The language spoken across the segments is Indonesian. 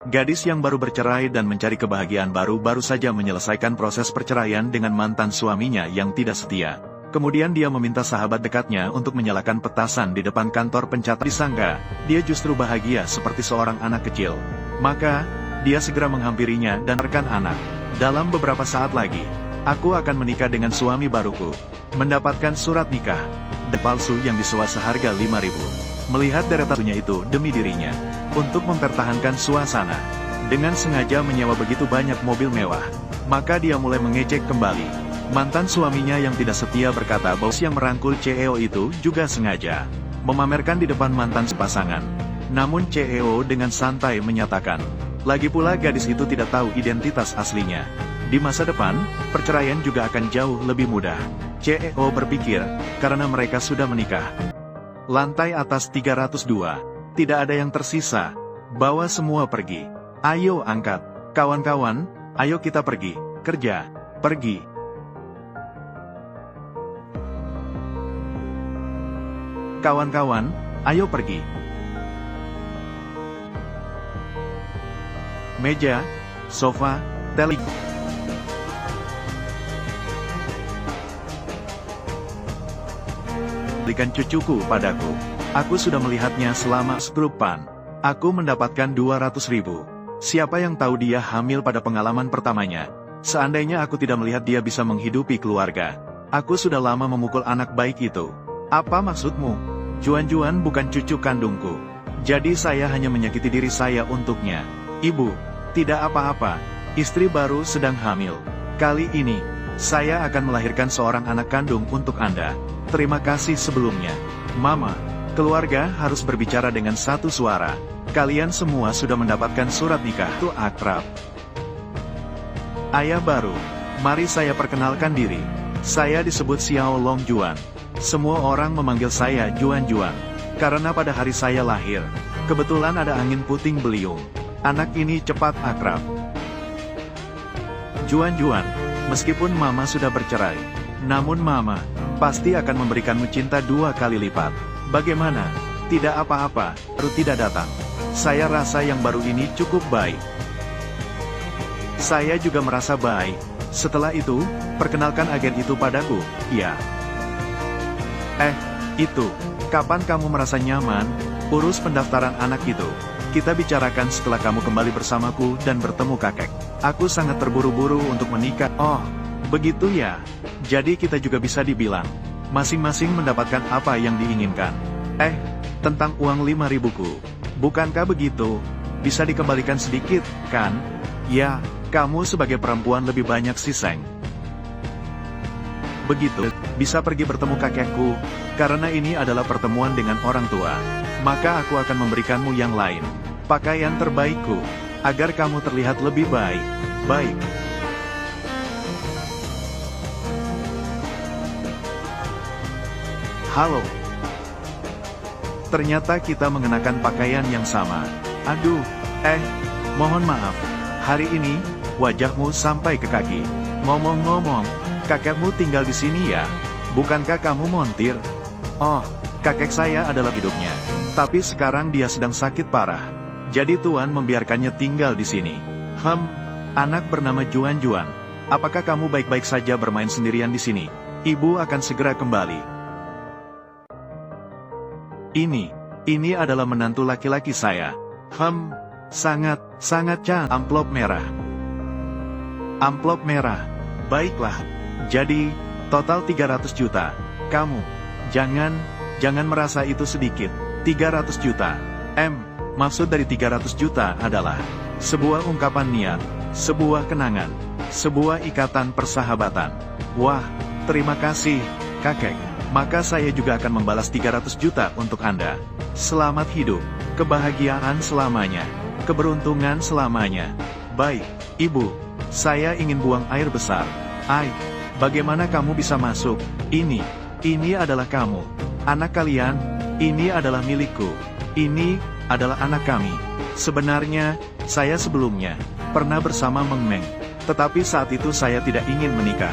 Gadis yang baru bercerai dan mencari kebahagiaan baru saja menyelesaikan proses perceraian dengan mantan suaminya yang tidak setia. Kemudian dia meminta sahabat dekatnya untuk menyalakan petasan di depan kantor pencatat. Disangka, dia justru bahagia seperti seorang anak kecil. Maka, dia segera menghampirinya dan rekan anak. Dalam beberapa saat lagi, aku akan menikah dengan suami baruku. Mendapatkan surat nikah palsu yang disewa seharga 5.000. Melihat deretannya itu demi dirinya, untuk mempertahankan suasana, dengan sengaja menyewa begitu banyak mobil mewah, maka dia mulai mengejek kembali. Mantan suaminya yang tidak setia berkata bahwa yang merangkul CEO itu juga sengaja memamerkan di depan mantan pasangan. Namun CEO dengan santai menyatakan, lagi pula gadis itu tidak tahu identitas aslinya. Di masa depan, perceraian juga akan jauh lebih mudah. CEO berpikir, karena mereka sudah menikah. Lantai atas 302, tidak ada yang tersisa. Bawa semua pergi. Ayo angkat. Kawan-kawan, ayo kita pergi. Kerja. Pergi. Kawan-kawan, ayo pergi. Meja, sofa, televisi. Berikan cucuku padaku. Aku sudah melihatnya selama segrupan. Aku mendapatkan 200.000. Siapa yang tahu dia hamil pada pengalaman pertamanya? Seandainya aku tidak melihat dia bisa menghidupi keluarga. Aku sudah lama memukul anak baik itu. Apa maksudmu? Juan-Juan bukan cucu kandungku. Jadi saya hanya menyakiti diri saya untuknya. Ibu, tidak apa-apa. Istri baru sedang hamil. Kali ini, saya akan melahirkan seorang anak kandung untuk Anda. Terima kasih sebelumnya. Mama, keluarga harus berbicara dengan satu suara. Kalian semua sudah mendapatkan surat nikah. Itu akrab. Ayah baru, mari saya perkenalkan diri. Saya disebut Xiao Long Juan. Semua orang memanggil saya Juan-Juan. Karena pada hari saya lahir, kebetulan ada angin puting beliung. Anak ini cepat akrab. Juan-Juan, meskipun Mama sudah bercerai, namun Mama pasti akan memberikanmu cinta 2 kali lipat. Bagaimana? Tidak apa-apa, baru tidak datang. Saya rasa yang baru ini cukup baik. Saya juga merasa baik. Setelah itu, perkenalkan agen itu padaku. Ya. Itu. Kapan kamu merasa nyaman? Urus pendaftaran anak itu. Kita bicarakan setelah kamu kembali bersamaku dan bertemu kakek. Aku sangat terburu-buru untuk menikah. Oh, begitu ya. Jadi kita juga bisa dibilang, masing-masing mendapatkan apa yang diinginkan. Tentang uang 5.000-ku. Bukankah begitu? Bisa dikembalikan sedikit, kan? Ya, kamu sebagai perempuan lebih banyak sih, Seng. Begitu, bisa pergi bertemu kakekku, karena ini adalah pertemuan dengan orang tua. Maka aku akan memberikanmu yang lain. Pakaian terbaikku, agar kamu terlihat lebih baik. Baik. Halo. Ternyata kita mengenakan pakaian yang sama. Aduh, mohon maaf. Hari ini, wajahmu sampai ke kaki. Ngomong-ngomong, kakekmu tinggal di sini ya? Bukankah kamu montir? Oh, kakek saya adalah hidupnya. Tapi sekarang dia sedang sakit parah. Jadi Tuan membiarkannya tinggal di sini. Anak bernama Juan-Juan. Apakah kamu baik-baik saja bermain sendirian di sini? Ibu akan segera kembali. Ini adalah menantu laki-laki saya. Sangat cantik. Amplop merah. Amplop merah. Baiklah. Jadi, total 300 juta. Kamu, jangan merasa itu sedikit. 300 juta. Maksud dari 300 juta adalah sebuah ungkapan niat, sebuah kenangan, sebuah ikatan persahabatan. Wah, terima kasih, kakek. Maka saya juga akan membalas 300 juta untuk Anda. Selamat hidup, kebahagiaan selamanya, keberuntungan selamanya. Baik, Ibu, saya ingin buang air besar. Bagaimana kamu bisa masuk? Ini adalah kamu. Anak kalian, ini adalah milikku. Ini adalah anak kami. Sebenarnya, saya sebelumnya pernah bersama Meng Meng. Tetapi saat itu saya tidak ingin menikah.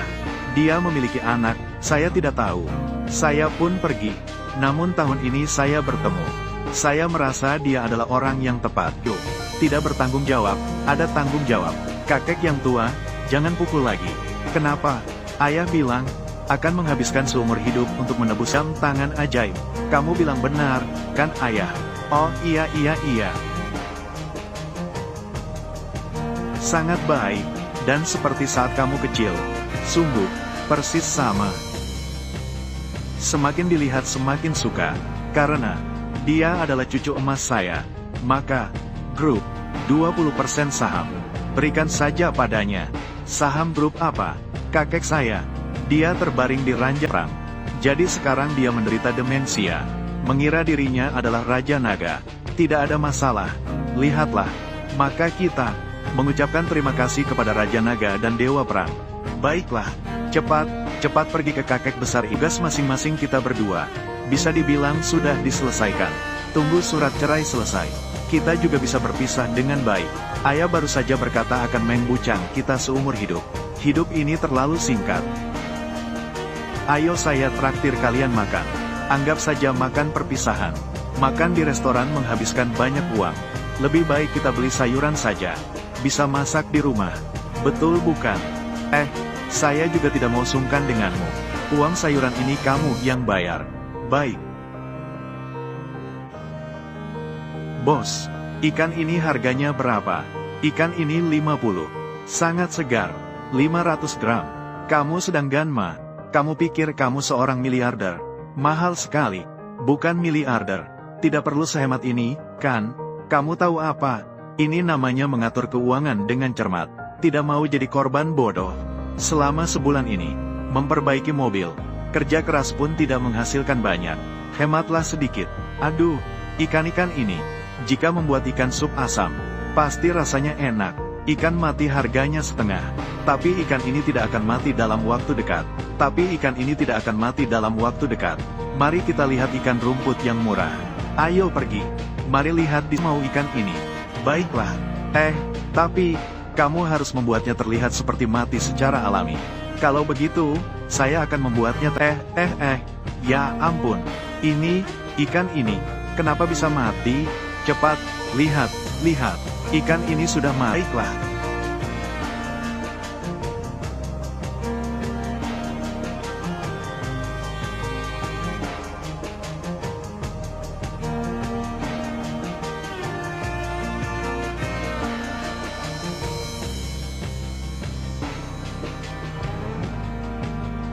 Dia memiliki anak, saya tidak tahu. Saya pun pergi. Namun tahun ini saya bertemu. Saya merasa dia adalah orang yang tepat. Yuk. tidak bertanggung jawab, ada tanggung jawab. Kakek yang tua, jangan pukul lagi. Kenapa? Ayah bilang, akan menghabiskan seumur hidup untuk menebus jam tangan ajaib. Kamu bilang benar, kan ayah? Oh iya. Sangat baik, dan seperti saat kamu kecil. Sungguh, persis sama. Semakin dilihat semakin suka, karena dia adalah cucu emas saya. Maka, grup, 20% saham. Berikan saja padanya. Saham grup apa? Kakek saya. Dia terbaring di ranjang perang. Jadi sekarang dia menderita demensia. Mengira dirinya adalah Raja Naga. Tidak ada masalah. Lihatlah. Maka kita mengucapkan terima kasih kepada Raja Naga dan Dewa Perang. Baiklah. Cepat pergi ke kakek besar. Tugas masing-masing kita berdua bisa dibilang sudah diselesaikan. Tunggu surat cerai selesai. Kita juga bisa berpisah dengan baik. Ayah baru saja berkata akan mengbucang kita seumur hidup. Hidup ini terlalu singkat. Ayo saya traktir kalian makan. Anggap saja makan perpisahan. Makan di restoran menghabiskan banyak uang. Lebih baik kita beli sayuran saja. Bisa masak di rumah. Betul bukan? Saya juga tidak mau sungkan denganmu. Uang sayuran ini kamu yang bayar. Baik. Bos, ikan ini harganya berapa? Ikan ini 50. Sangat segar. 500 gram. Kamu sedang ganma. Kamu pikir kamu seorang miliarder? Mahal sekali. Bukan miliarder. Tidak perlu sehemat ini, kan? Kamu tahu apa? Ini namanya mengatur keuangan dengan cermat. Tidak mau jadi korban bodoh. Selama sebulan ini, memperbaiki mobil. Kerja keras pun tidak menghasilkan banyak. Hematlah sedikit. Aduh, ikan-ikan ini. Jika membuat ikan sup asam, pasti rasanya enak. Ikan mati harganya setengah. Tapi ikan ini tidak akan mati dalam waktu dekat. Mari kita lihat ikan rumput yang murah. Ayo pergi. Mari lihat di mau ikan ini. Baiklah. Tapi kamu harus membuatnya terlihat seperti mati secara alami. Kalau begitu, saya akan membuatnya ya ampun. Ikan ini, kenapa bisa mati? Cepat, lihat. Ikan ini sudah mati. Baiklah.